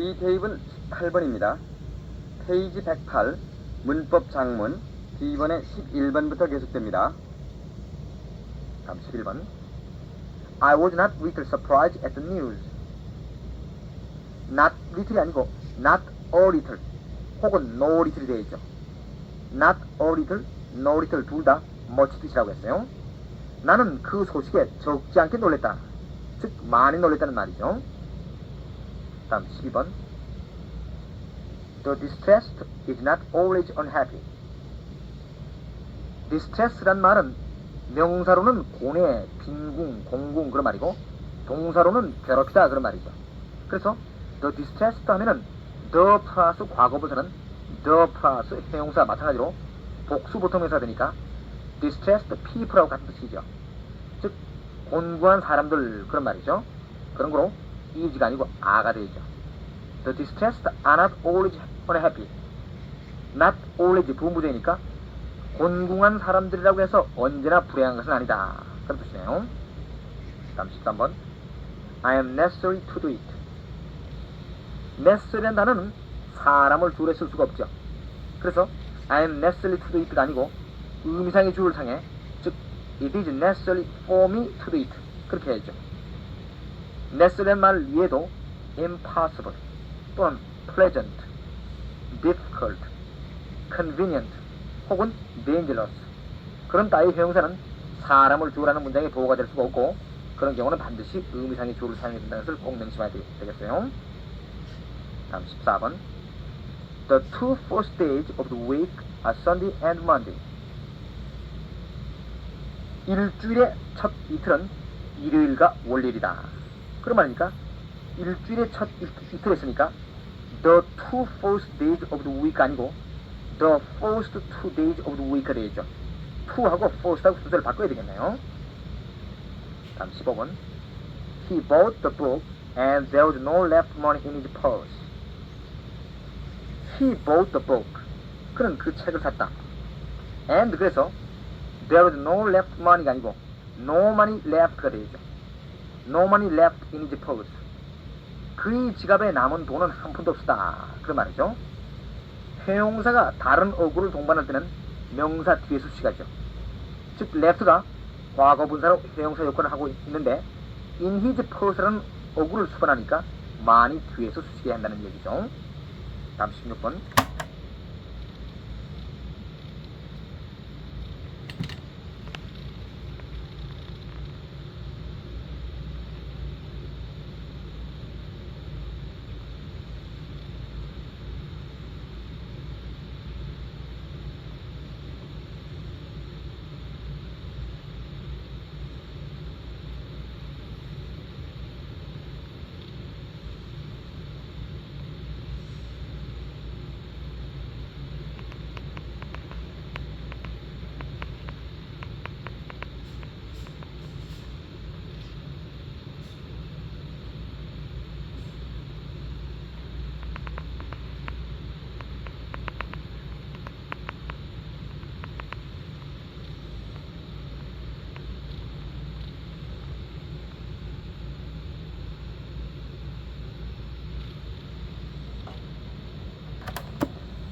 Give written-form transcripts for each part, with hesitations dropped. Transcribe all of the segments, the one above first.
이 대입은 18번입니다. 페이지 108 문법 장문 D번의 11번부터 계속됩니다. 다음 11번. I was not little surprised at the news. not little이 아니고 not a little 혹은 no little이 되어 있죠. not a little, no little 둘 다 much 뜻이라고 했어요. 나는 그 소식에 적지 않게 놀랬다. 즉 많이 놀랬다는 말이죠. 다음 12번. The distressed is not always unhappy. distress란 말은 명사로는 고뇌, 빈궁, 공궁 그런 말이고 동사로는 괴롭히다 그런 말이죠. 그래서 the distressed 하면은 the 플러스 과거부터는 the 플러스 형용사 마찬가지로 복수 보통명사가 되니까 distressed people하고 같은 뜻이죠. 즉 곤고한 사람들 그런 말이죠. 그런 거로 is가 아니고 are가 되죠. The distressed are not always unhappy. not always 부분부제니까 곤궁한 사람들이라고 해서 언제나 불행한 것은 아니다. 그런 뜻이네요. 다음 13번. I am necessary to do it. necessary란 단어는 사람을 줄여 쓸 수가 없죠. 그래서 I am necessary to do it가 아니고 의미상의 주어를 상해 즉 it is necessary for me to do it 그렇게 해야죠. necessary란 말 위에도 impossible 또는 pleasant, difficult, convenient 혹은 dangerous 그런 따위 형용사는 사람을 주어라는 문장의 보호가 될 수가 없고 그런 경우는 반드시 의미상의 주어를 사용해야 된다는 것을 꼭 명심해야 되겠어요. 다음 14번. The two first days of the week are Sunday and Monday. 일주일의 첫 이틀은 일요일과 월요일이다. 그런 말이니까 일주일의 첫 이틀 했으니까 the two first days of the week 아니고 the first two days of the week가 되겠죠. to하고 first하고 순서를 바꿔야 되겠네요. 다음 15번. He bought the book and there was no left money in his purse. He bought the book. 그는 그 책을 샀다. And 그래서 there was no left money가 아니고 no money left가 되겠죠. No money left in his purse. 그의 지갑에 남은 돈은 한 푼도 없었다. 그런 말이죠. 형용사가 다른 어구를 동반할 때는 명사 뒤에 수식하죠. 즉 left가 과거 분사로 형용사 요건을 하고 있는데 in his purse라는 어구를 수반하니까 많이 뒤에서 수식해야 한다는 얘기죠. 다음 16번.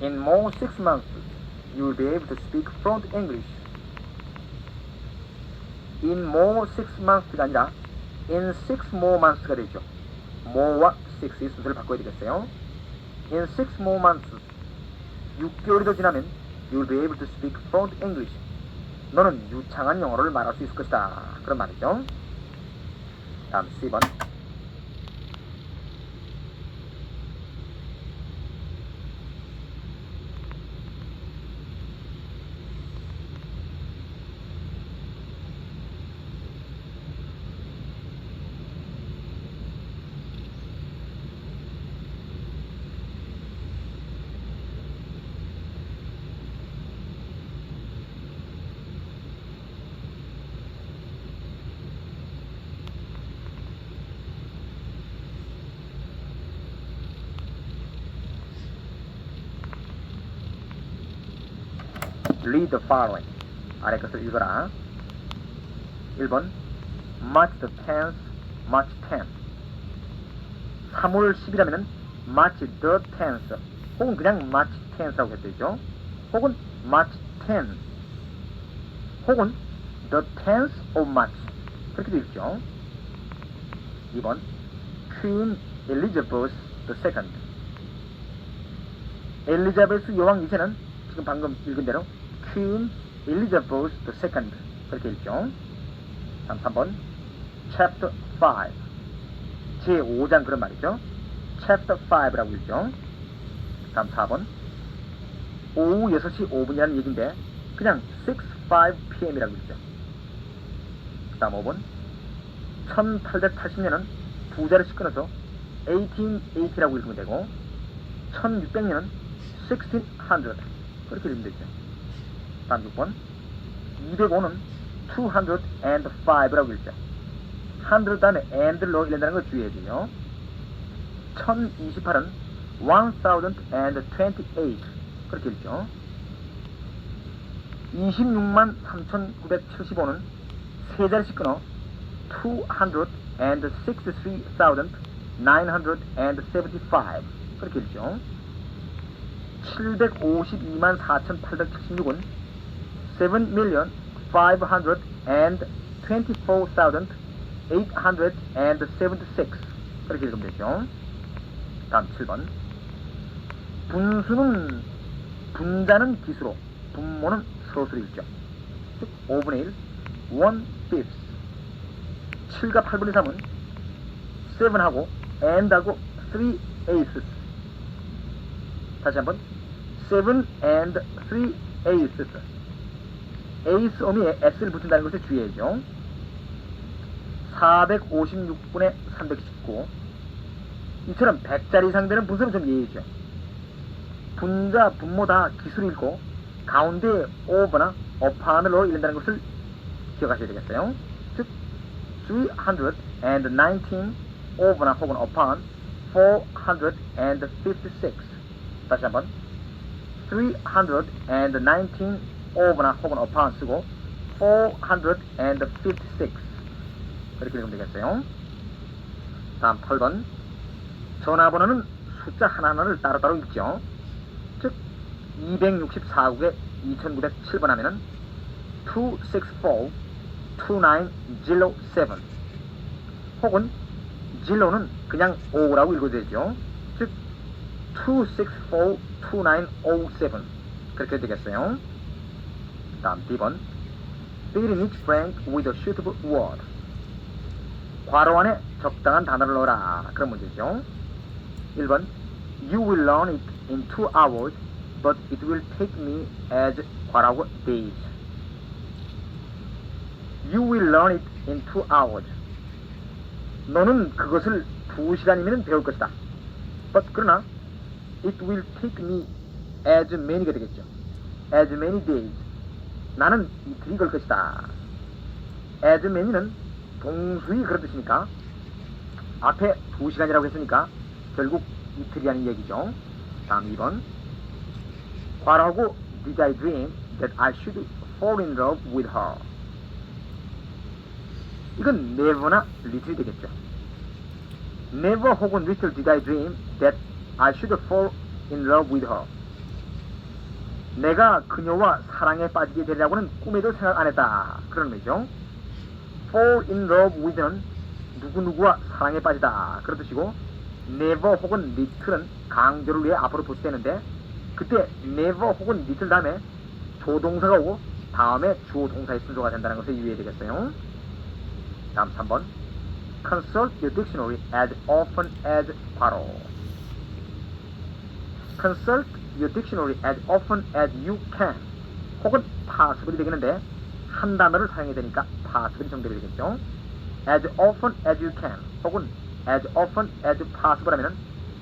In more 6 months, you will be able to speak fluent English. In more 6 months가 아니라 in 6 more months가 되죠. more와 6의 순서를 바꿔야 되겠어요. In 6 more months, 6개월이 더 지나면 you will be able to speak fluent English. 너는 유창한 영어를 말할 수 있을 것이다. 그런 말이죠. 다음 10번. Read the following. 아래 것을 읽어라. 1번. March the 10th, March 10th. 3월 10일이라면 March the 10th 혹은 그냥 March 10th라고 해도 되죠. 혹은 March 10 혹은 the 10th of March 그렇게 되어 있죠. 2번 Queen Elizabeth II 엘리자베스 여왕 2세는 지금 방금 읽은 대로 Queen Elizabeth II 그렇게 읽죠. 다음 3번 Chapter 5 제5장 그런 말이죠. Chapter 5라고 읽죠. 다음 4번 오후 6시 5분이라는 얘기인데 그냥 6:05 pm이라고 읽죠. 다음 5번 1880년은 부자를 씻겨넣어서 1880라고 읽으면 되고 1600년은 1600 그렇게 읽으면 되죠. 다음 6번 205는 205라고 읽죠. 100 다음에 and를 넣어 읽는다는 걸 주의해야 돼요. 1028은 1028 그렇게 읽죠. 26만 3975는 세 자리씩 끊어 263,975 그렇게 읽죠. 752만 4876은 7,524,876 그렇게 읽으면 되죠. 다음 7번 분수는 분자는 기수로 분모는 서술이 있죠. 즉 5분의 1 1/5 7과 8분의 3은 7하고 and하고 3/8 다시 한번 7 and 3/8 에이스 어미에 s를 붙인다는 것을 주의해야죠. 456분의 319 이처럼 100자리 이상 되는 분수는 좀 예의죠. 분자, 분모 다 기술을 읽고 가운데에 over나 upon을 넣어 읽는다는 것을 기억하셔야 되겠어요. 즉 319 over나 혹은 upon 456 다시 한번 319 over나 혹은 upon 쓰고 456 그렇게 읽으면 되겠어요. 다음 8번 전화번호는 숫자 하나하나를 따로따로 읽죠. 즉 264국에 2907번 하면은 264-2907 혹은 진로는 그냥 5라고 읽어도 되죠. 즉 264-2907 그렇게 되겠어요. 다음 D번 Fill in each blank with a suitable word 괄호 안에 적당한 단어를 넣어라 그런 문제죠. 1번 You will learn it in 2 hours but it will take me as 괄호하고 days. You will learn it in 2 hours. 너는 그것을 2시간이면 배울 것이다. But 그러나 it will take me as many가 되겠죠. As many days. 나는 이틀이 걸 것이다. As many는 동수이 그런 뜻이니까 앞에 2시간이라고 했으니까 결국 이틀이라는 얘기죠. 다음 2번 괄호하고 Did I dream that I should fall in love with her? 이건 never나 little 되겠죠. Never 혹은 little did I dream that I should fall in love with her. 내가 그녀와 사랑에 빠지게 되리라고는 꿈에도 생각 안 했다. 그런 의미죠. fall in love with는 누구누구와 사랑에 빠지다. 그런 뜻이고 never 혹은 little는 강조를 위해 앞으로 도치되는데 그때 never 혹은 little 다음에 조동사가 오고 다음에 주어 동사의 순서가 된다는 것을 유의해야 되겠어요. 다음 3번 Consult your dictionary as often as 괄호 Consult your dictionary as often as you can 혹은 possible이 되겠는데 한 단어를 사용해야 되니까 possible이 정답이 되겠죠. As often as you can 혹은 as often as possible 하면은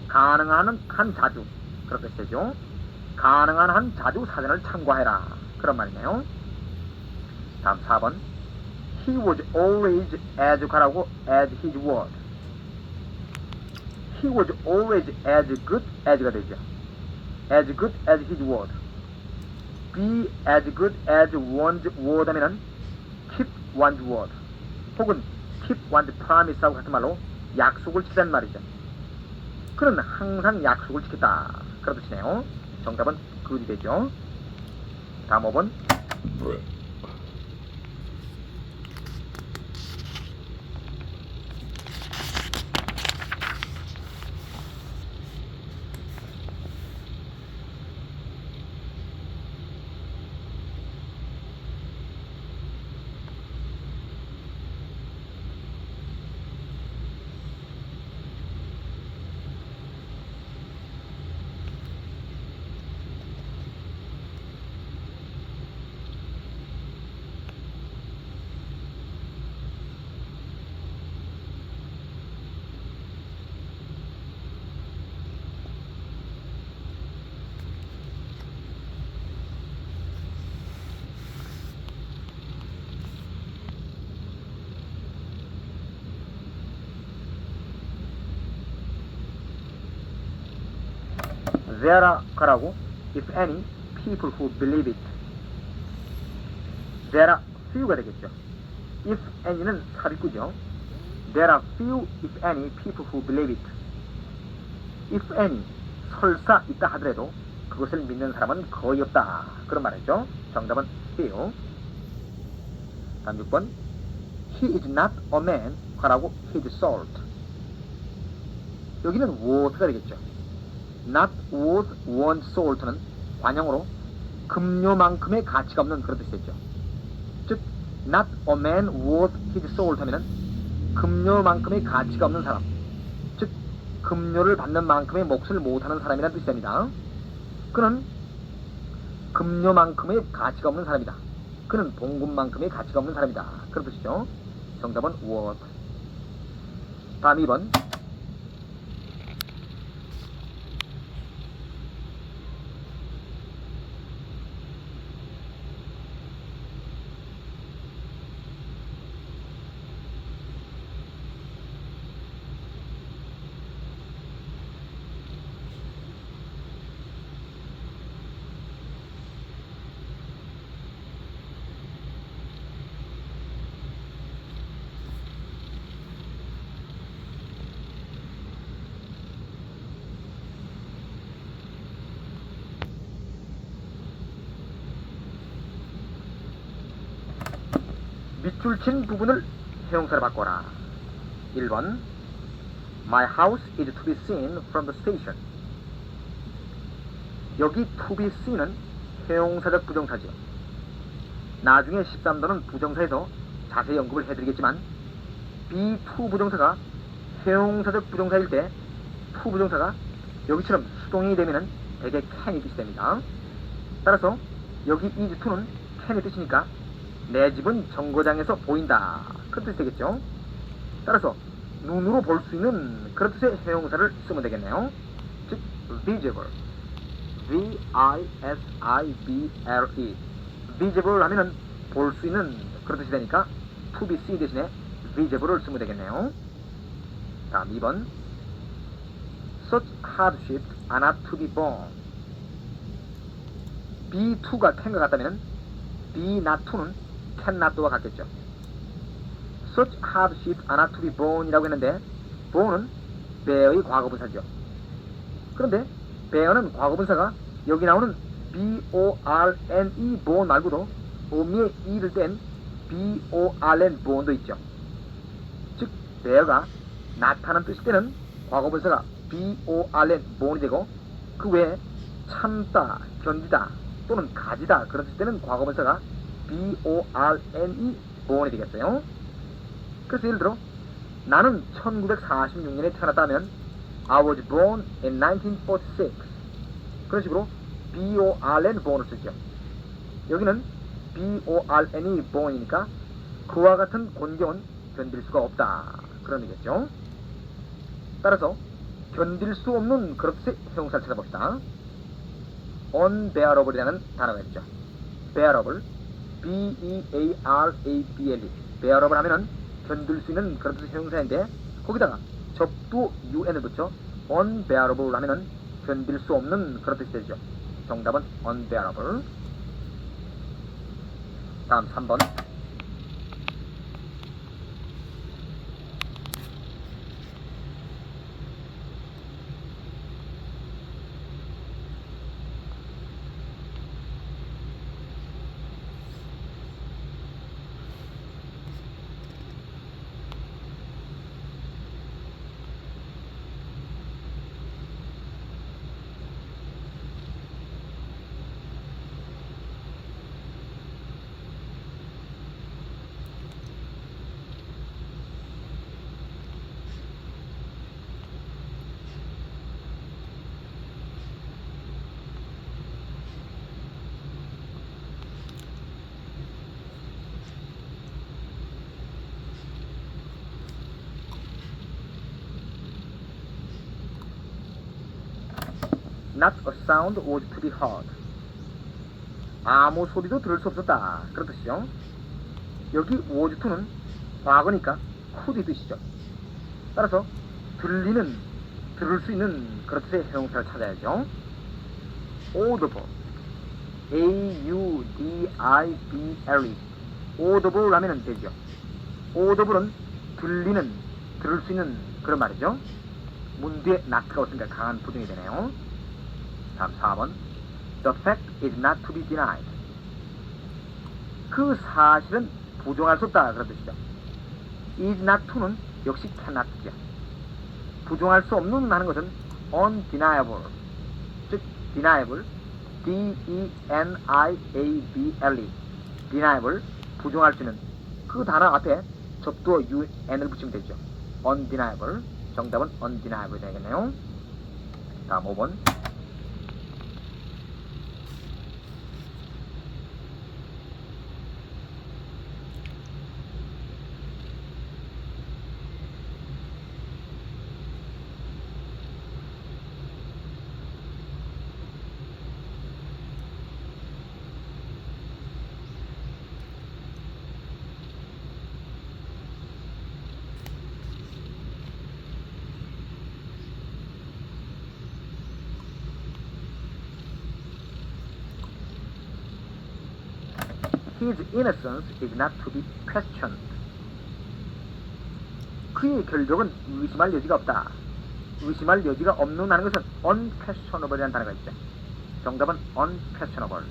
가능한 한 자주 그런 뜻이 되죠. 가능한 한 자주 사전을 참고해라 그런 말이네요. 다음 4번 He was always as 괄호하고 as his word. He was always as good as가 되죠. As good as his word. Be as good as one's word 하면은 keep one's word. 혹은 keep one's promise하고 같은 말로 약속을 지키는 말이죠. 그는 항상 약속을 지켰다. 그런 뜻이네요. 정답은 good이 되죠. 다음 5번. There are 가라고 if any people who believe it. There are few가 되겠죠. if any는 삽입구죠. There are few if any people who believe it. if any 설사 있다 하더라도 그것을 믿는 사람은 거의 없다. 그런 말이죠. 정답은 few. 다음 6번. He is not a man 가라고 his salt. 여기는 was가 되겠죠. not worth one salt는 관형으로 금료만큼의 가치가 없는 그런 뜻이 되죠. 즉 not a man worth his salt 하면은 금료만큼의 가치가 없는 사람, 즉 금료를 받는 만큼의 몫을 못하는 사람이라는 뜻이 됩니다. 그는 금료만큼의 가치가 없는 사람이다. 그는 봉급만큼의 가치가 없는 사람이다. 그런 뜻이죠. 정답은 worth. 다음 2번. 밑줄 친 부분을 형용사로 바꿔라. 1번. My house is to be seen from the station. 여기 to be seen은 형용사적 부정사죠. 나중에 13도는 부정사에서 자세히 언급을 해드리겠지만 be to 부정사가 형용사적 부정사일 때 to 부정사가 여기처럼 수동이 되면은 대개 can이 뜻이 됩니다. 따라서 여기 is to는 can의 뜻이니까 내 집은 정거장에서 보인다. 그런 뜻이 되겠죠. 따라서 눈으로 볼 수 있는 그런 뜻의 형용사를 쓰면 되겠네요. 즉 visible, V-I-S-I-B-L-E, visible 하면은 볼 수 있는 그런 뜻이 되니까 to be seen 대신에 visible을 쓰면 되겠네요. 다음 2번. Such hardships are not to be borne. be to가 can과 같다면 be not to는 can not와 같겠죠. Such hardships are not to be borne 이라고 했는데 borne은 bear의 과거분사죠. 그런데 bear는 과거분사가 여기 나오는 B-O-R-N-E borne 말고도 어미의 e를 뗀 B-O-R-N borne도 있죠. 즉 bear가 나타나는 뜻일 때는 과거분사가 B-O-R-N borne이 되고 그 외에 참다, 견디다 또는 가지다 그런 뜻일 때는 과거분사가 B-O-R-N-E borne이 되겠어요. 그래서 예를 들어 나는 1946년에 태어났다 하면 I was born in 1946 그런 식으로 B-O-R-N born을 쓰죠. 여기는 B-O-R-N-E born이니까 그와 같은 곤경은 견딜 수가 없다 그런 의미겠죠. 따라서 견딜 수 없는 그런 뜻의 형용사를 찾아봅시다. unbearable이라는 단어가 있죠. bearable, B-E-A-R-A-B-L-E, bearable 하면은 견딜 수 있는 그런 뜻의 형용사인데 거기다가 접두 un을 붙여 unbearable 하면은 견딜 수 없는 그런 뜻이 되죠. 정답은 unbearable. 다음 3번. Not a sound was to be heard. 아무 소리도 들을 수 없었다. 그런 뜻이죠. 여기 was to는 과거니까 could이 뜻이죠. 따라서 들리는, 들을 수 있는 그런 뜻의 형용사를 찾아야죠. audible, A-U-D-I-B-L-E, audible 하면 되죠. audible은 들리는, 들을 수 있는 그런 말이죠. 문 뒤에 not가 없으니까 강한 부정이 되네요. 다음 4번. The fact is not to be denied. 그 사실은 부정할 수 없다. 그런 뜻이죠. is not to는 역시 cannot죠. 부정할 수 없는 하는 것은 undeniable, 즉 deniable, D-E-N-I-A-B-L-E, deniable, 부정할 수 있는 그 단어 앞에 접두어 un을 붙이면 되죠. undeniable, 정답은 undeniable 되겠네요. 다음 5번. His innocence is not to be questioned. 그의 결백은 의심할 여지가 없다. 의심할 여지가 없는 하는 것은 unquestionable이라는 단어가 있죠. 정답은 unquestionable.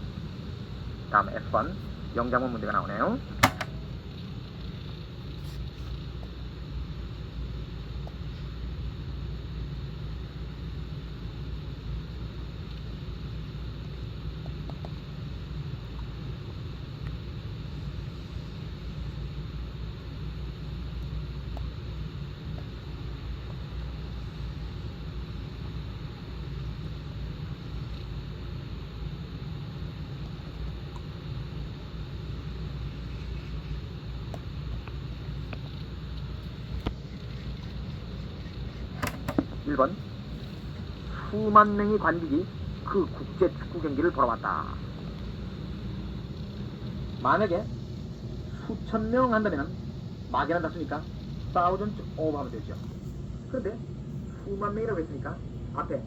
다음 F번 영장문 문제가 나오네요. (1번) 수만 명의 관객이 그 국제 축구 경기를 보러 왔다. 만약에 수천 명 한다면 막연한 단수니까 thousands of 하면 되죠. 그런데 수만 명이라고 했으니까 앞에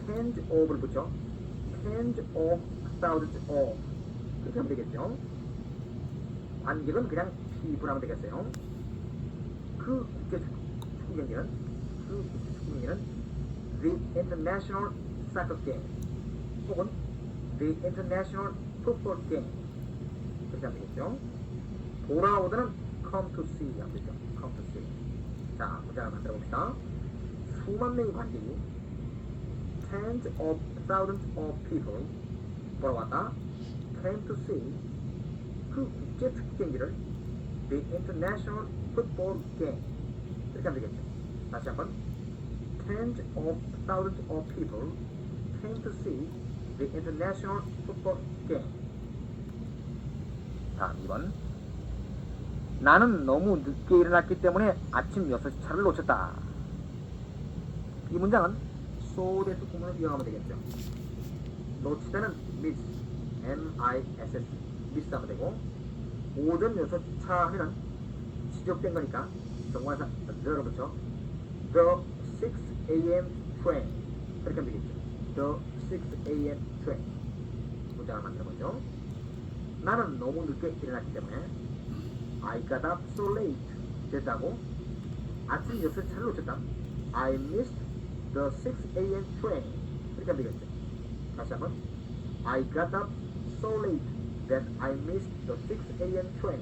tens of를 붙여 tens of thousands of 그렇게 하면 되겠죠. 관객은 그냥 people 하면 되겠어요. 그 국제 축구 경기는 The International Soccer Game 혹은 The International Football Game 그렇게 하면 되겠죠. 돌아오다는 come to see 하면 되죠. come to see. 자, 문장을 만들어 봅시다. 수만 명의 관객이 tens of thousands of people 보러 왔다. came to see 그 국제 축구 경기를 The International Football Game 그렇게 하면 되겠죠. 다시 한번 tens of thousands of people came to see the international football game. 다음 2번. 나는 너무 늦게 일어났기 때문에 아침 6시 차를 놓쳤다. 이 문장은 so that 구문을 이용하면 되겠죠. 놓치다는 miss, M-I-S-S, miss 하면 되고 오전 6차 하면은 지적된 거니까 정관사 the를 붙여 the 6 a.m. train 그렇게 하면 되겠죠. The 6 a.m. train 문장을 만들어보죠. 나는 너무 늦게 일어났기 때문에 I got up so late 됐다고 아침 6시 차를 놓쳤다. I missed the 6 a.m. train 그렇게 하면 되겠죠. 다시 한번 I got up so late that I missed the 6 a.m. train.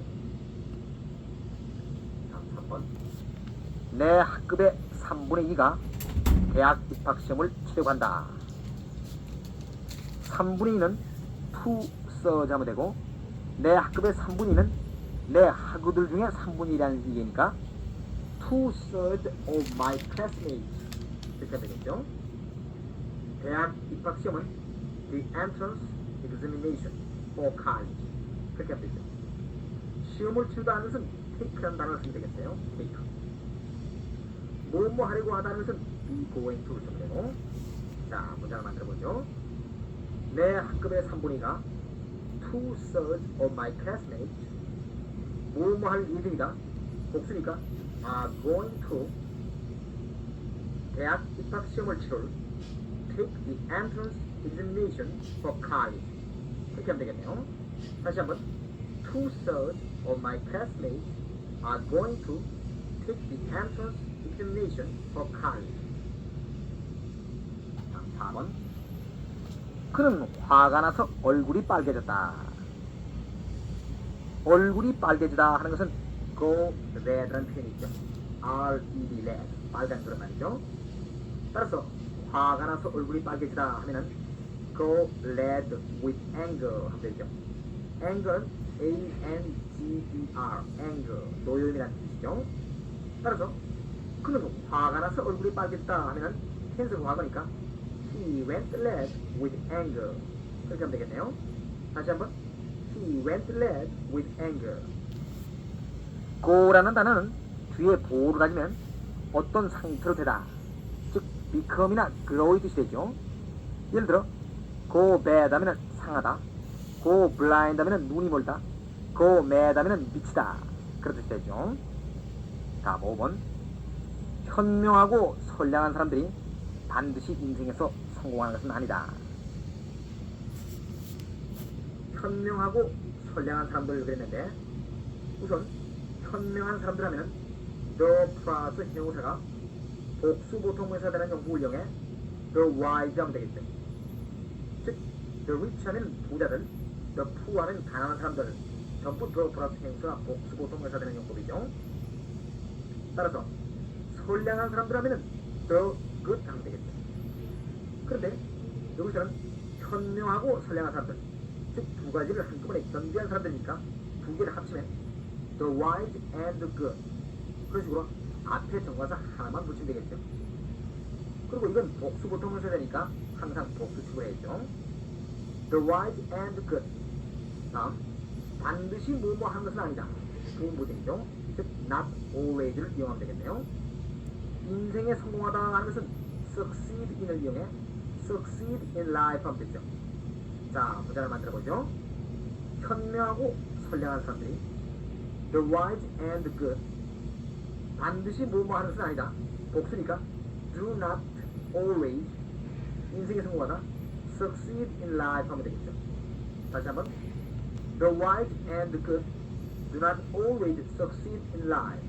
다음 3번. 내 학급의 3분의 2가 대학 입학시험을 치려고 한다. 3분의 2는 to surge 하면 되고 내 학급의 3분의 2는 내 학우들 중에 3분의 1이라는 얘기니까 to surge of my classmates 이렇게 하면 되겠죠. 대학 입학시험은 the entrance examination for college 그렇게 하면 되죠. 시험을 치르다 하는 것은 take라는 단어를 쓰면 되겠어요. take. 뭐뭐 하려고 하다는 것은 be going to를 쓰면 되고 자, 문장을 만들어보죠. 내 학급의 3분의 2가 2/3 of my classmates 뭐뭐 할 예정이다. 복수니까 are going to 대학 입학 시험을 치를 take the entrance examination for college. 그렇게 하면 되겠네요. 다시 한번 2/3 of my classmates are going to take the entrance examination for college. 자, 4번. 그는 화가 나서 얼굴이 빨개졌다. 얼굴이 빨개지다 하는 것은 go red라는 표현이 있죠. red, red, 빨간 그런 말이죠. 따라서 화가 나서 얼굴이 빨개지다 하면은 go red with anger 하면 되죠. anger는 A-N-G-E-R, anger, 노여움이라는 뜻이죠. 따라서 그는 화가 나서 얼굴이 빨개지다 하면은 tense가 과거니까 he went red with anger. 그렇게 하면 되겠네요. 다시 한번 he went red with anger. go라는 단어는 뒤에 보를 가지면 어떤 상태로 되다, 즉 become이나 grow의 뜻이 되죠. 예를 들어 go bad 하면 상하다, go blind 하면 눈이 멀다, go mad 하면 미치다, 그런 뜻이 되죠. 다음 5번. 현명하고 선량한 사람들이 반드시 인생에서 성공하는 것은 아니다. 현명하고 선량한 사람들 그랬는데, 우선 현명한 사람들 하면 the 플러스 형용사가 복수 보통문에서 되는 용법을 이용해 the wise 하면 되겠죠. 즉 the rich 하면 부자들, the poor 하면 가난한 사람들, 전부 the 플러스 형용사가 복수 보통문에서 되는 용법이죠. 따라서 선량한 사람들 하면 the good 하면 되겠죠. 그런데 여기서는 현명하고 선량한 사람들, 즉 두 가지를 한꺼번에 겸비한 사람들이니까 두 개를 합치면 the wise and the good, 그런 식으로 앞에 정관사 하나만 붙이면 되겠죠. 그리고 이건 복수 보통을 써야 되니까 항상 복수 추가해야죠. the wise and the good. 다음, 반드시 뭐뭐 하는 것은 아니다. 부분보증이죠. 즉 not always를 이용하면 되겠네요. 인생에 성공하다 하는 것은 succeed in을 이용해 succeed in life 하면 되죠. 자, 문장을 만들어보죠. 현명하고 선량한 사람들이 the wise and the good, 반드시 뭐뭐 하는 것은 아니다. 복수니까 do not always, 인생에 성공하다 succeed in life 하면 되겠죠. 다시 한번 the wise and the good do not always succeed in life.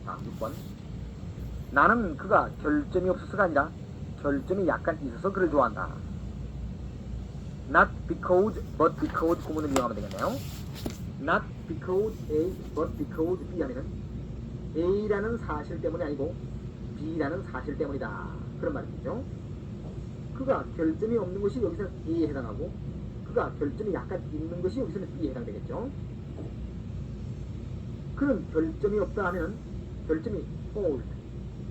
다음 6번. 나는 그가 결점이 없어서가 아니라 결점이 약간 있어서 그를 좋아한다. Not because, but because 구문을 이용하면 되겠네요. Not because A, but because B 하면은 A라는 사실 때문이 아니고 B라는 사실 때문이다, 그런 말이죠. 그가 결점이 없는 것이 여기서는 A에 해당하고, 그가 결점이 약간 있는 것이 여기서는 B에 해당되겠죠. 그는 결점이 없다 하면 결점이 fault,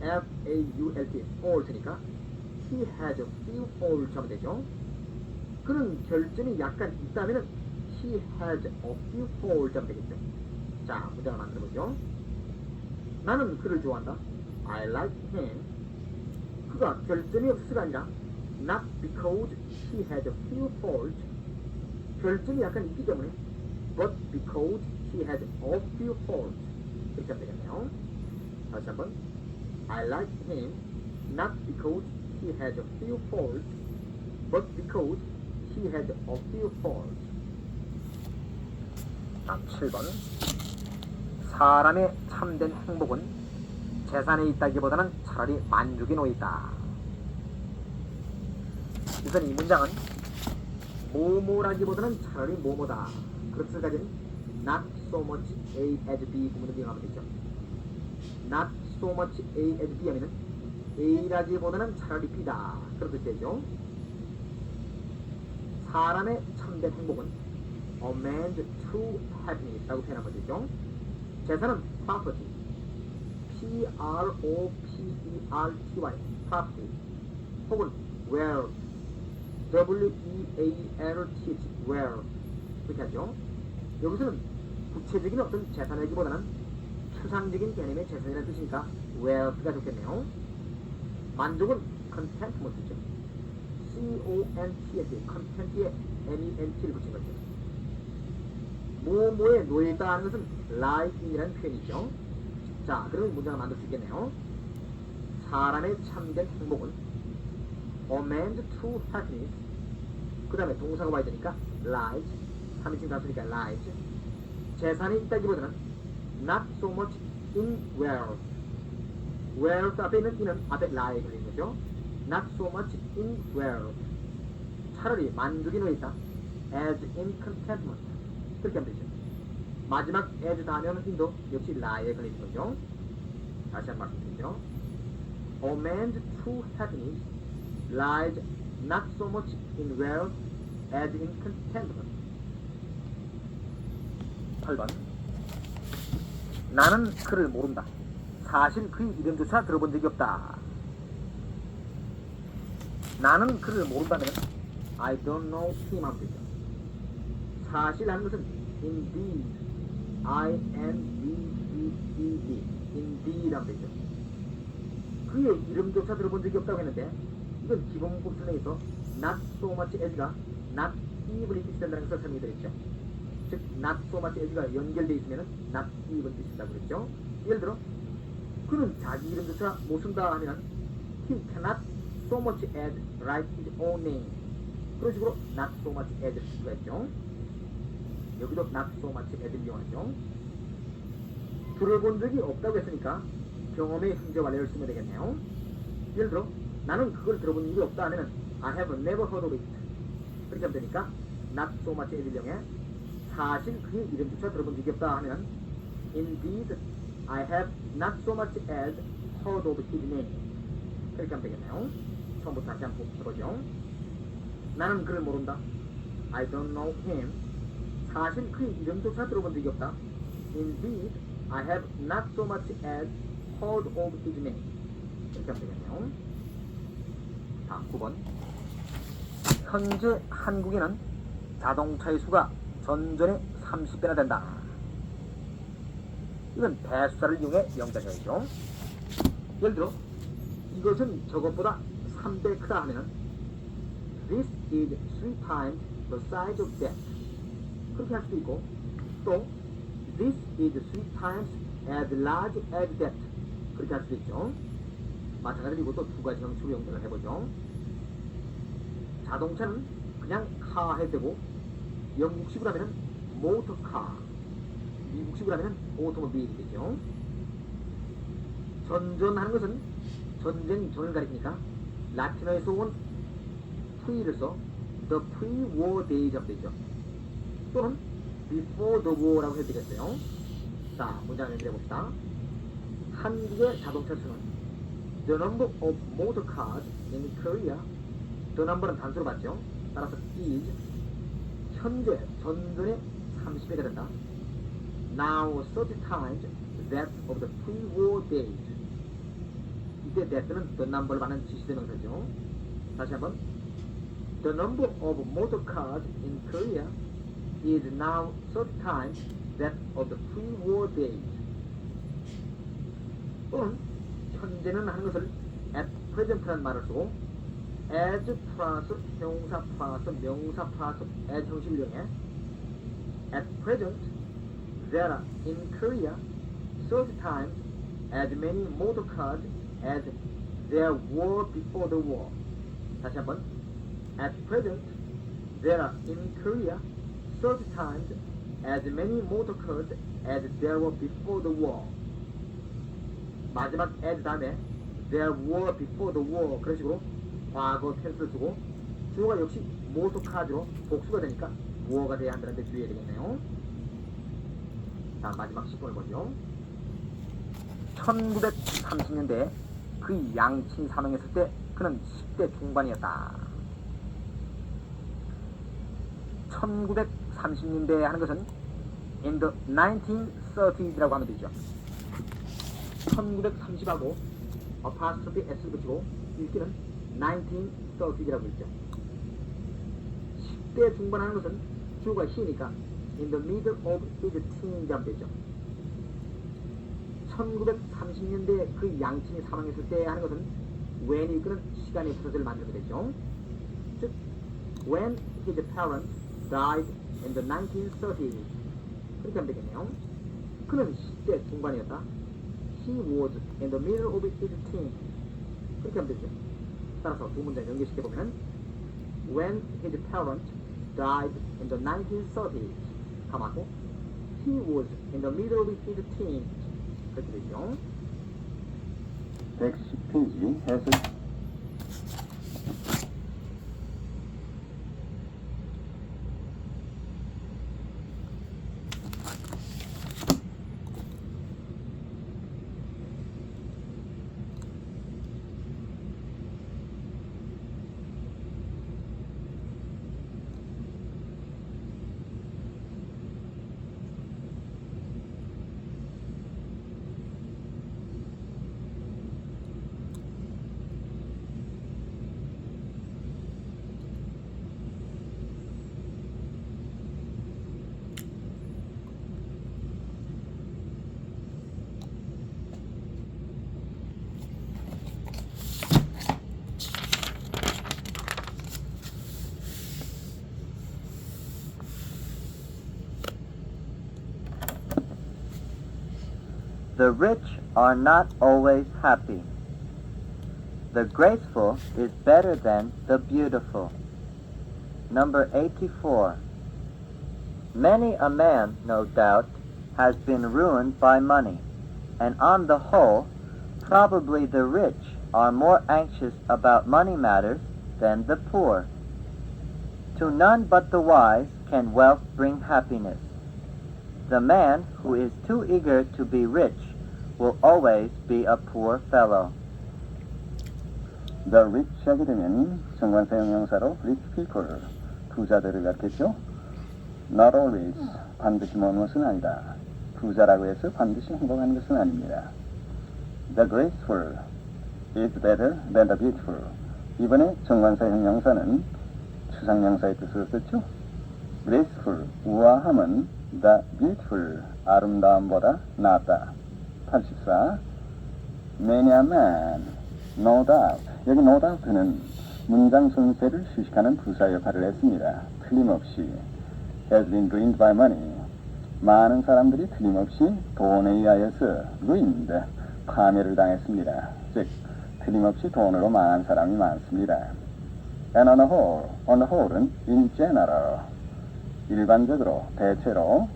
F-A-U-L-T, fault니까 he has a few faults 하면 되죠. 그는 결점이 약간 있다 하면 he has a few faults 하면 되겠죠. 자, 문장을 만들어보죠. 나는 그를 좋아한다. I like him. 그가 결점이 없어서가 아니라 not because he has a few faults, 결점이 약간 있기 때문에 but because he has a few faults, 이렇게 하면 되겠네요. 다시 한번 I like him not because he has a few faults, but because he has a few faults. 다음 7번. 사람의 참된 행복은 재산에 있다기보다는 차라리 만족에 놓여 있다. 우선 이 문장은 뭐뭐라기보다는 차라리 뭐뭐다, 그것을 가진 not so much A as B 구문을 이용하면 되죠. not so much A as B 하면은 A라기보다는 차라리 B다, 그런 뜻이 되죠. 사람의 참된 행복은 a man's true happiness 라고 표현한 것이죠. 재산은 property, P-R-O-P-E-R-T-Y, property, 혹은 wealth, W-E-A-L-T-H, wealth, 그렇게 하죠. 여기서는 구체적인 어떤 재산이기보다는 추상적인 개념의 재산이라는 뜻이니까 wealth가 좋겠네요. 만족은 contentment이죠. C-O-N-T-S, content에 M-E-N-T를 붙인 거죠. 뭐뭐에 놓여있다 하는 것은 lie in이라는 표현이죠. 자, 그러면 문장을 만들 수 있겠네요. 사람의 참된 행복은 a man's true happiness, 그 다음에 동사가 와야 되니까 lies, 3인칭 단수니까 lies, 재산이 있다기보다는 not so much in wealth, wealth 앞에 있는 in은 앞에 lie에 걸린 거죠. not so much in wealth, 차라리 만족이 놓여있다 as in contentment, 그렇게 하면 되죠. 마지막 as 다음에는 in도 역시 lie에 걸리는 거죠. 다시 한번 말씀드리죠. A man's true happiness lies not so much in wealth as in contentment. 8번. 나는 그를 모른다. 사실 그의 이름조차 들어본 적이 없다. 나는 그를 모른다면 I don't know him 하면 되죠. 사실 하는 것은 indeed, I-N-D-E-E-D, indeed 하면 되죠. 그의 이름조차 들어본 적이 없다고 했는데 이건 기본문법 설명에서 not so much as가 not even이 뜻된다는 것을 설명해 드렸죠. 즉 not so much as가 연결되어 있으면 not even 뜻이라고 그랬죠. 예를 들어 그는 자기 이름조차 못 쓴다 하면 he cannot so much as write his own name, 그런 식으로 not so much as를 쓸 수가 있죠. 여기도 not so much as를 이용하죠. 들어본 적이 없다고 했으니까 경험의 현재 완료를 쓰면 되겠네요. 예를 들어 나는 그걸 들어본 일이 없다 하면 I have never heard of it, 그렇게 하면 되니까 not so much as를 이용해 사실 그의 이름조차 들어본 적이 없다 하면 indeed I have not so much as heard of his name, 그렇게 하면 되겠네요. 처음부터 다시 한번 해보죠. 나는 그를 모른다. I don't know him. 사실 그의 이름조차 들어본 적이 없다. Indeed I have not so much as heard of his name, 이렇게 하면 되겠네요. 다음 9번. 현재 한국에는 자동차의 수가 전전의 30배나 된다. 이건 대수사를 이용해 명사셔야죠. 예를 들어 이것은 저것보다 3배 크다 하면 This is 3 times the size of that, 그렇게 할 수도 있고 또 This is 3 times as large as that, 그렇게 할 수도 있죠. 마찬가지로 이것도 두 가지 형식으로 연결을 해보죠. 자동차는 그냥 카 해도 되고 영국식으로 하면 모터카, 미국식으로 하면 오토모빌이 되죠. 전전하는 것은 전쟁 전을 가리키니까 라틴어에서 온 pre를 써 the pre-war days 하면 되죠. 또는 before the war라고 해도 되겠어요. 자, 문장을 연결해봅시다. 한국의 자동차 수는 the number of motor cars in Korea, the number는 단수로 봤죠. 따라서 is 현재 전전의 30배가 된다. Now 30 times that of the pre-war days. 이때 that는 the number를 받는 지시대명사죠. 다시 한번 The number of motor cars in Korea is now 30 times that of the pre-war days. 또는 현재는 하는 것을 at present라는 말을 쓰고 as 플러스 형사 플러스 명사 플러스 as 형식을 이용해 at present there are in Korea 30 times as many motor cars as there were before the war. 다시 한번 at present there are in Korea 30 times as many motor cars as there were before the war. 마지막 as 다음에 there were before the war, 그런 식으로 과거 텐스를 쓰고 주어가 역시 모터카즈로 복수가 되니까 war가 돼야 한다는 데 주의해야 되겠네요. 자, 마지막 10번을 보죠. 1930년대에 그의 양친이 사망했을 때 그는 10대 중반이었다. 1930년대에 하는 것은 in the 1930s라고 하면 되죠. 1930하고 apostrophe s를 붙이고 읽기는 1930이라고 있죠. 10대 중반 하는 것은 주어가 he니까 in the middle of his teens 하면 되죠. 1930년대에 그 양친이 사망했을 때 하는 것은 when이 이끄는 시간의 부사절을 만들게 되죠. 즉, when his parents died in the 1930s. 그렇게 하면 되겠네요. 그는 10대 중반이었다. He was in the middle of his teens. 그렇게 하면 되죠. 따라서 두 문장 연결시켜보면 when his parents died in the 1930s, 가마고 he was in the middle of his teens. 그렇게 되죠. 110페이지 해석. The rich are not always happy. The graceful is better than the beautiful. Number 84. Many a man, no doubt, has been ruined by money, and on the whole, probably the rich are more anxious about money matters than the poor. To none but the wise can wealth bring happiness. The man who is too eager to be rich will always be a poor fellow. The rich 하게 되면 정관사 형용사로 rich people, 부자들을 갖겠죠. Not always, 반드시某것은 아니다. 부자라고 해서 반드시 행복한 것은 아닙니다. The graceful is better than the beautiful. 이번에 정관사 형용사는 추상명사의 뜻을 썼죠. graceful, 우아함은 the beautiful, 아름다움보다 낫다. 84. Many a man, no doubt. 여기 no doubt는 문장 손세를 휴식하는 부사 역할을 했습니다. 틀림없이 has been ruined by money. 많은 사람들이 틀림없이 돈에 의하여서 ruined, 파멸을 당했습니다. 즉, 틀림없이 돈으로 망한 사람이 많습니다. And on the whole은 in general, 일반적으로, 대체로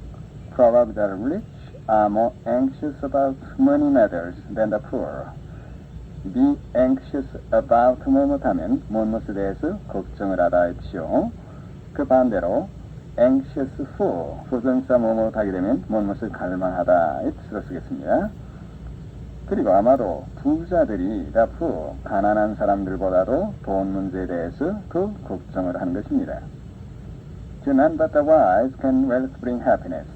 probably the rich are more anxious about money matters than the poor. Be anxious about 뭐뭐하면 무엇에 대해서 걱정을 하다 했지요. 그 반대로 anxious for, 부정사 뭐뭐하게 되면 무엇을 갈망하다 의 뜻으로 쓰겠습니다. 그리고 아마도 부자들이 the poor, 가난한 사람들보다도 돈 문제에 대해서 더 걱정을 하는 것입니다. To none but the wise can wealth bring happiness.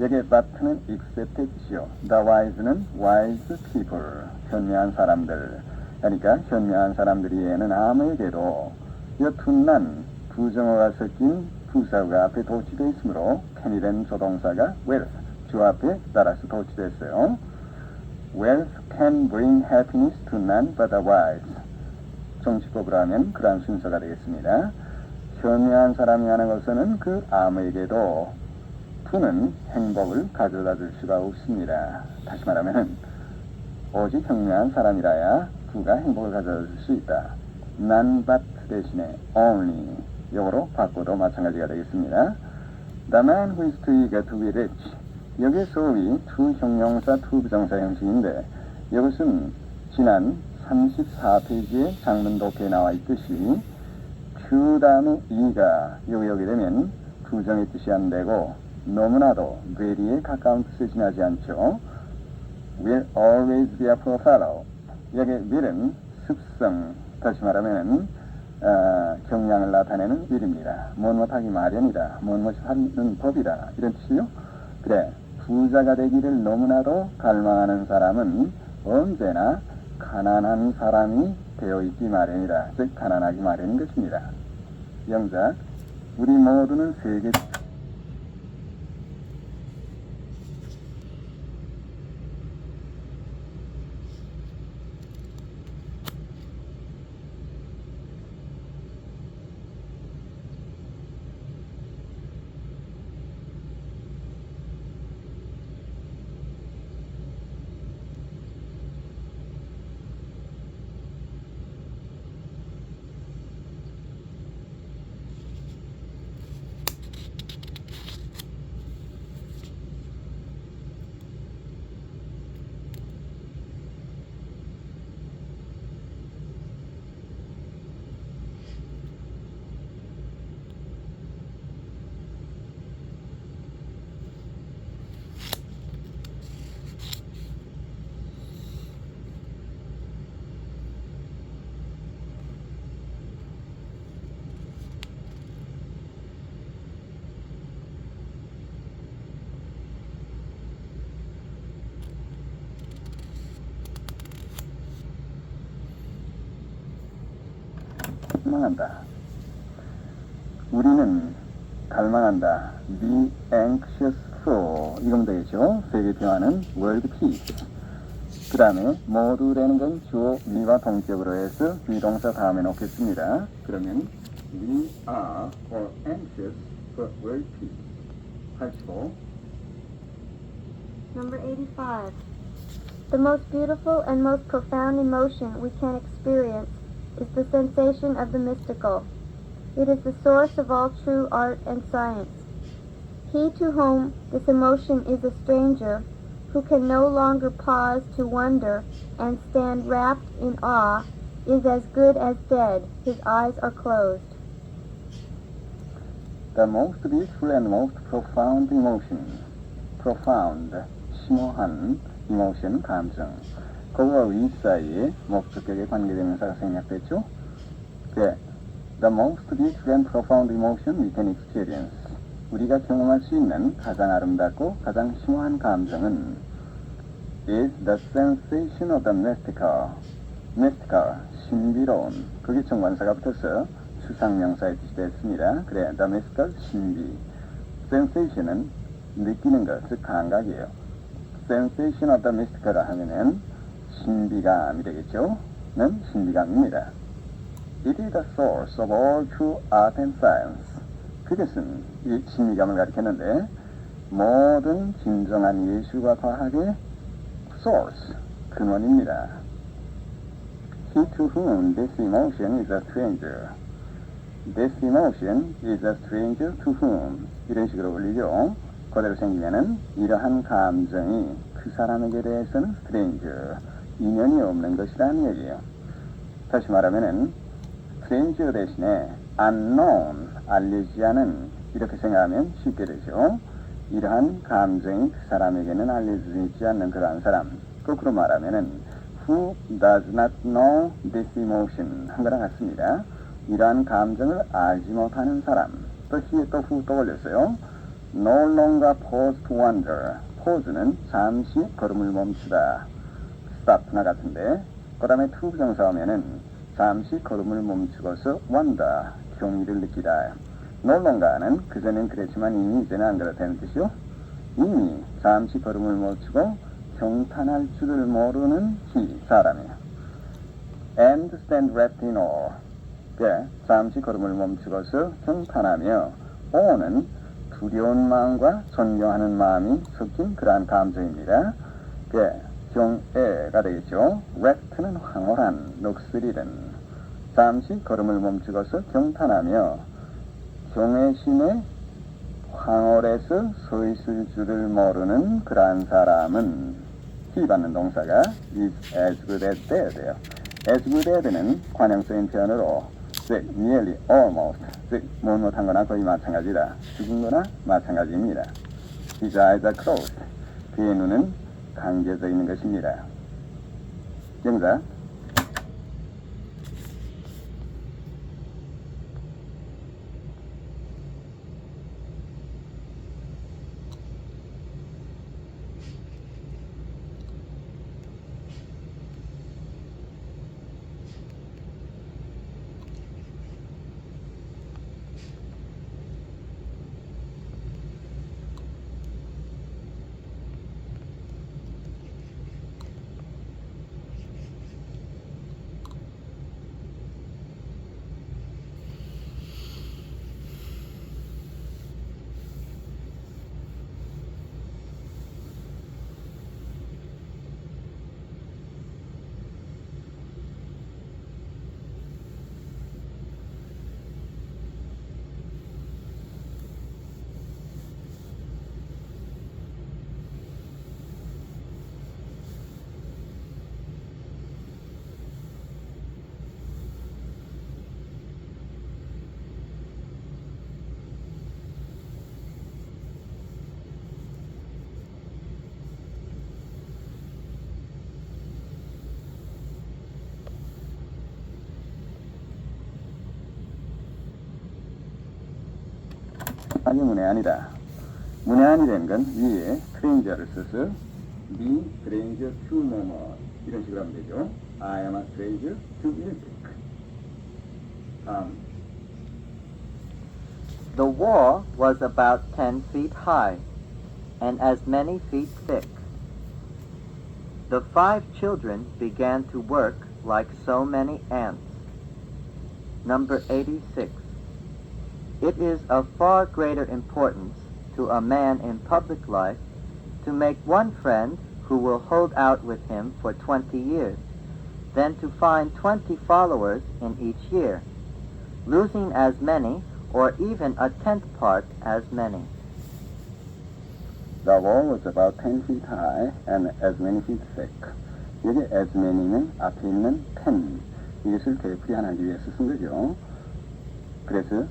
여기에 but는 except의 뜻이요. The wise는 wise people, 현명한 사람들. 그러니까 현명한 사람들이에는 아무에게도 여툰난 부정어가 섞인 부사가 앞에 도치되어 있으므로 can이라는 조동사가 wealth, 주 앞에 따라서 도치됐어요. Wealth can bring happiness to none but the wise. 정치법으로 하면 그러한 순서가 되겠습니다. 현명한 사람이 하는 것은 그 아무에게도 부는 행복을 가져다 줄 수가 없습니다. 다시 말하면 오직 현명한 사람이라야 부가 행복을 가져다 줄 수 있다. None but 대신에 only 이거로 바꿔도 마찬가지가 되겠습니다. The man who is too eager to be rich. 여기에 수업이 to 형용사, to 부정사 형식인데 이것은 지난 34페이지의 장문 독해에 나와 있듯이 to 다음에 e가 여기 되면 부정의 뜻이 안 되고 너무나도 very에 가까운 뜻에 지나지 않죠. Will always be a poor fellow. 여기 will은 습성, 다시 말하면 경향을 나타내는 will입니다. 무엇하기 마련이다, 무엇 하는 법이다 이런 뜻이요. 그래, 부자가 되기를 너무나도 갈망하는 사람은 언제나 가난한 사람이 되어 있기 마련이다. 즉 가난하기 마련인 것입니다. 영작, 우리 모두는 세계 희망한다. 우리는 갈망한다. be anxious for 이건 되겠죠. 세계 평화는 world peace. 그 다음에 모두라는 건 주어 me와 동격으로 해서 비동사 다음에 놓겠습니다. 그러면 we are all anxious for world peace. 85. Number 85. The most beautiful and most profound emotion we can experience is the sensation of the mystical. It is the source of all true art and science. He to whom this emotion is a stranger, who can no longer pause to wonder and stand wrapped in awe, is as good as dead. His eyes are closed. The most beautiful and most profound emotion. profound, 심오한 emotion, 감정. 그와 위 사이에 목적격의 관계대명사가 생략됐죠. 네. The most beautiful and profound emotion we can experience. 우리가 경험할 수 있는 가장 아름답고 가장 심오한 감정은 is the sensation of the mystical. mystical, 신비로운. 그게 정관사가 붙어서 추상명사의 뜻이 됐습니다. 그래, the mystical, 신비. sensation은 느끼는 것, 즉 감각이에요. sensation of the mystical 하면은 신비감이 되겠죠. 는 신비감입니다. It is the source of all true art and science. 그것은 이 신비감을 가리켰는데 모든 진정한 예술과 과학의 source, 근원입니다. He to whom this emotion is a stranger. This emotion is a stranger to whom. 이런 식으로 올리죠. 그대로 생기면은 이러한 감정이 그 사람에게 대해서는 stranger, 인연이 없는 것이라는 얘기예요. 다시 말하면은 stranger 대신에 unknown, 알려지지 않은 이렇게 생각하면 쉽게 되죠. 이러한 감정이 그 사람에게는 알려지지 않는 그러한 사람. 거꾸로 말하면은 who does not know this emotion 한 거랑 같습니다. 이러한 감정을 알지 못하는 사람. 또 here 또 who 또 올렸어요. No longer pause to wonder. pause는 잠시 걸음을 멈추다. stop나 같은데 그 다음에 to 부정사 오면은 잠시 걸음을 멈추고서 wonder, 경의를 느끼다. no longer는 그전엔 그랬지만 이미 이제는 안 그렇다는 뜻이요. 이미 잠시 걸음을 멈추고 경탄할 줄을 모르는 he, 사람이에요. and stand wrapped in awe. 네, 잠시 걸음을 멈추고서 경탄하며 awe는 두려운 마음과 존경하는 마음이 섞인 그러한 감정입니다. 네, 경애가 되겠죠. wrapped는 황홀한, 녹슬이른. 잠시 걸음을 멈추고서 경탄하며 경외심에 황홀해서 서 있을 줄을 모르는 그러한 사람은 he 받는 동사가 is as good as dead예요. as good as는 관형적인 표현으로 즉 nearly, almost, 즉 못한 거나 거의 마찬가지다. 죽은 거나 마찬가지입니다. His eyes are closed. 그의 눈은 감겨져 있는 것입니다. 영작. 아니 문해안이다. 문해안이라는 건 위에 stranger를 써서 be stranger to 뭐뭐 이런 식으로 하면 되죠. I am a stranger to music. The wall was about 10 feet high and as many feet thick. The 5 children began to work like so many ants. Number 86. It is of far greater importance to a man in public life to make one friend who will hold out with him for 20 years than to find 20 followers in each year, losing as many or even a 10th part as many. The wall was about 10 feet high and as many feet thick. 여기 as many는 앞에 있는 10 이것을 되풀이하기 위해서 쓴 거죠. 그래서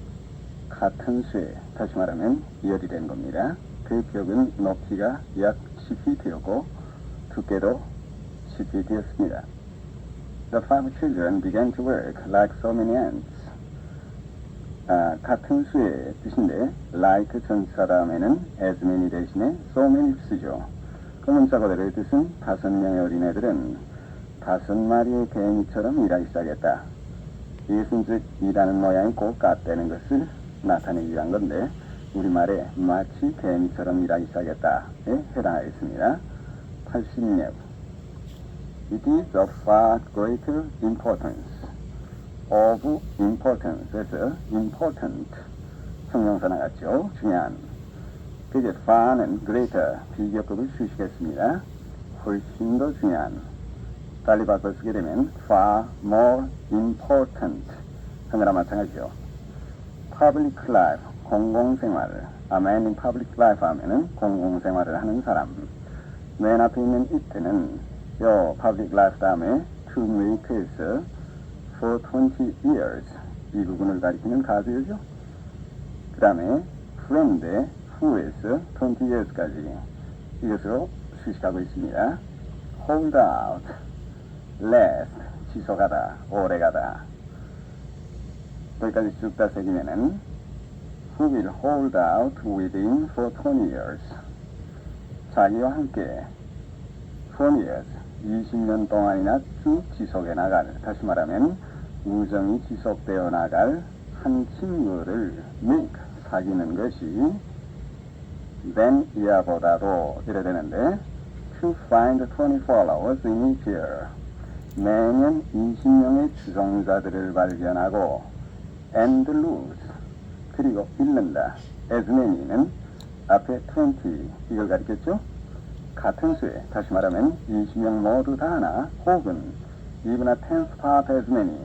같은 수에 다시 말하면 이열이 된 겁니다. 그 벽은 높이가 약 10feet였고 두께도 10feet였습니다. The 5 children began to work like so many ants. 같은 수의 뜻인데 like 전치사 다음에는 as many 대신에 so many 쓰죠. 그 문자 그대로의 뜻은 5명의 어린애들은 5마리의 개미처럼 일하기 시작했다. 이것은 즉 일하는 모양이 꼭 같다는 것을 나타내기 위한 건데 우리말에 마치 개미처럼 일하기 시작했다에 해당하겠습니다. 86. It is of far greater importance. of importance에서 important 형용사 나갔죠. 중요한. 그게 far는 greater 비교급을 수식했습니다. 훨씬 더 중요한. 달리 바꿔 쓰게 되면 far more important 하느라 마찬가지죠. public life 공공생활. A man in public life 하면은 공공생활을 하는 사람. 맨 앞에 있는 it는 요 public life 다음에 to make에서 for 20 years 이 부분을 가리키는 가주어죠. 그 다음에 from인데 who에서 20 years까지 이것으로 수식하고 있습니다. hold out, last 지속하다, 오래가다. 여기까지 쭉 다 새기면은 who will hold out with him for 20 years 자기와 함께 20 years 20년 동안이나 쭉 지속해 나갈 다시 말하면 우정이 지속되어 나갈 한 친구를 make 사귀는 것이 than 이하보다도 이래 되는데 to find 20 followers in each year 매년 20명의 추종자들을 발견하고 and lose 그리고 잃는다 as many는 앞에 20 이걸 가리켰죠. 같은 수에 다시 말하면 20명 모두 다 하나 혹은 even a tenth part as many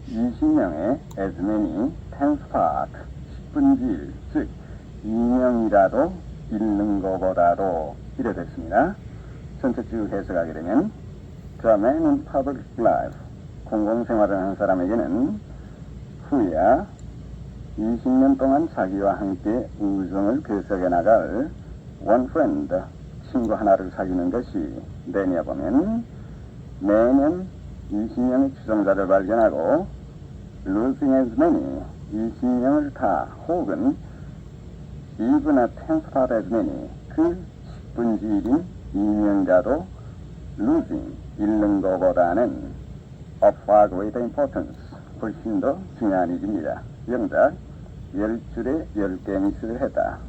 20명의 as many tenth part 10분의 1 즉 2명이라도 잃는 것보다도 이래 됐습니다. 전체 쭉 해석하게 되면 The man in public life 공공생활을 하는 사람에게는 후야 20년 동안 자기와 함께 우정을 계속해 나갈 one friend 친구 하나를 사귀는 것이 내냐 보면 매년 20명의 추종자를 발견하고 losing as many 20명을 다 혹은 even a tenth part as many 그 10분의 1인 2명이라도 losing 잃는 것보다는 of far greater importance 훨씬 더 중요한 일입니다. 영작 10줄에 10개 미스를 했다.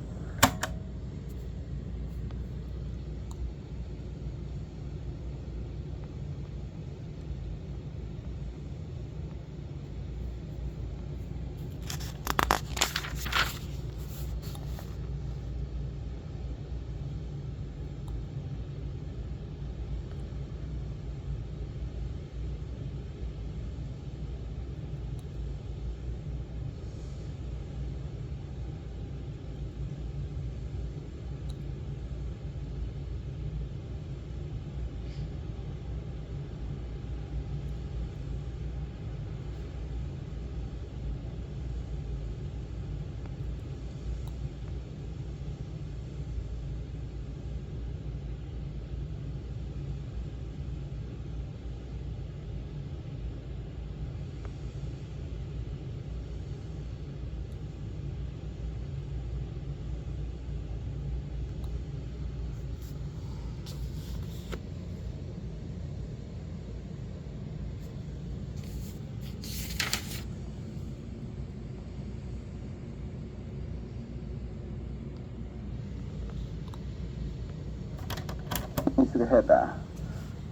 미스를 했다.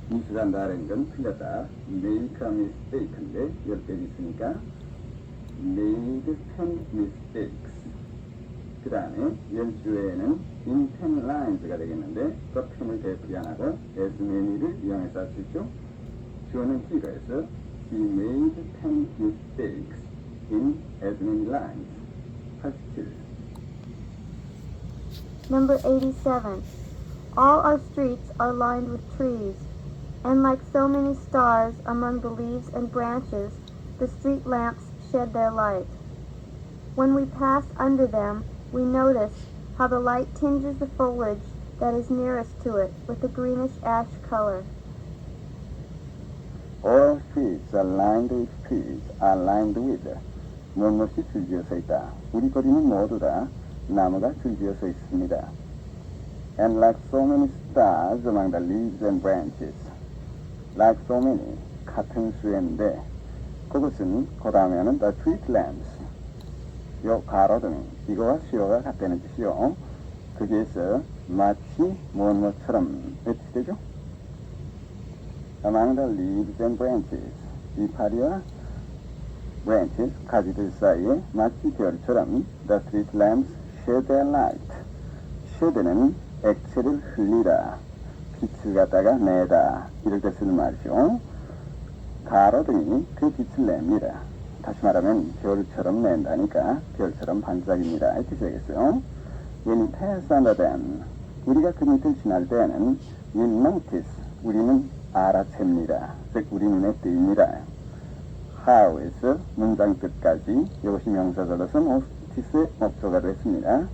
미스한다는 건 틀렸다. make a mistake인데 10개가 있으니까 made 10 mistakes. 그 다음에 연주에는 in 10 lines가 되겠는데 그 10을 대풀이 안 하고 as many를 이용해서 할 수 있죠. 주어는 he가 해서 he made 10 mistakes in as many lines. 87. Number 87. All our streets are lined with trees, and like so many stars among the leaves and branches, the street lamps shed their light. When we pass under them, we notice how the light tinges the foliage that is nearest to it with a greenish ash color. All streets are lined with trees, are lined with 무엇이 줄지어서 있다. 우리 거리는 모두 다 나무가 줄지어서 있습니다. And like so many stars among the leaves and branches. Like so many, 같은 수인데 그것은 그 다음에는 the street lamps. 요 가로등, 이거와 수요가 같다는 뜻이요. 거기에서 마치 무엇처럼 뜻이 되죠? Among the leaves and branches. 이파리와 branches, 가지들 사이에 마치 별처럼 the street lamps shed their light. shed는 액체를 흘리다, 빛을 갖다가 내다 이럴 때 쓰는 말이죠. 가로등이 그 빛을 냅니다. 다시 말하면 별처럼 낸다니까 별처럼 반짝입니다. 이렇게 되겠어요. When we pass under them, 우리가 그 밑을 지날 때에는 we notice, 우리는 알아챕니다. 즉 우리 눈에 띄입니다. how에서 문장 끝까지 이것이 명사절로서 notice의 목조가 됐습니다.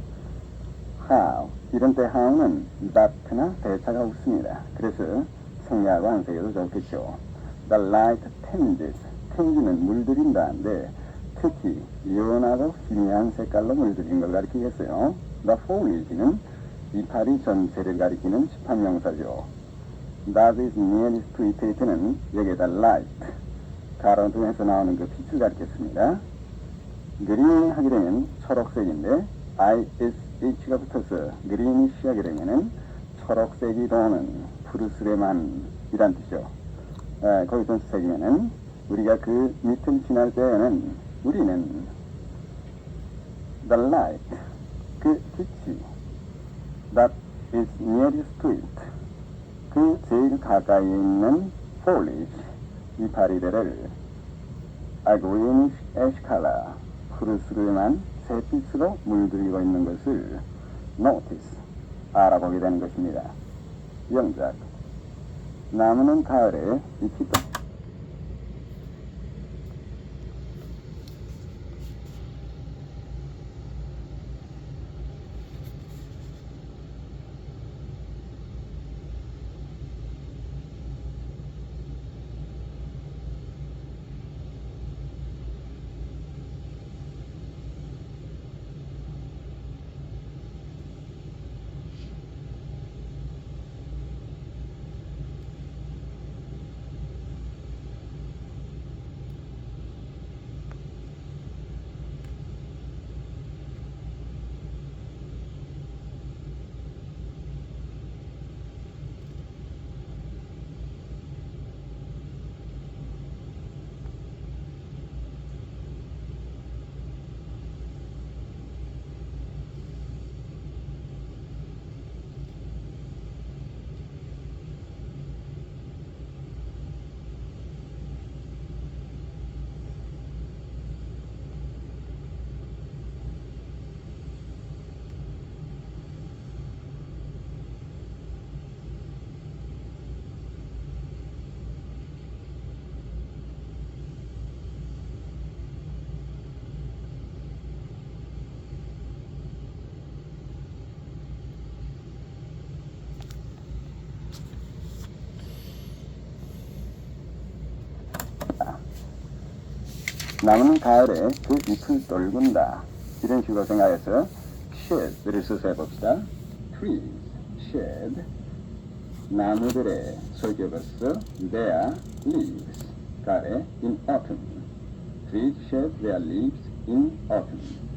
how, 이런 때 how는 that나 대차가 없습니다. 그래서 생략하고 안 새겨도 좋겠죠. The light tinges, tinge는 물들인다인데 특히 연하고 희미한 색깔로 물들인 걸 가리키겠어요. The foliage는 이파리 전체를 가리키는 시판명사죠. That is nearest to it는 여기에다 light, 가로등에서 나오는 그 빛을 가리켰습니다. 그린 하게 되면 초록색인데 ISH가 붙어서 그린이시 하게 되면은 초록색이 도는 푸르스레만 이란 뜻이죠. 거기서 색이면은 우리가 그 밑을 지날 때에는 우리는 the light, 그 빛이 that is nearest to it, 그 제일 가까이 있는 foliage, 이파리들을 a greenish ash color, 푸르스름한 새빛으로 물들이고 있는 것을 notice, 알아보게 되는 것입니다. 영작. 나무는 가을에 잎이 나무는 가을에 그 잎을 떨군다. 이런 식으로 생각해서 shed를 써서 해봅시다. trees, shed, 나무들의 속여버서 their leaves, 가을에 in autumn. trees shed their leaves in autumn.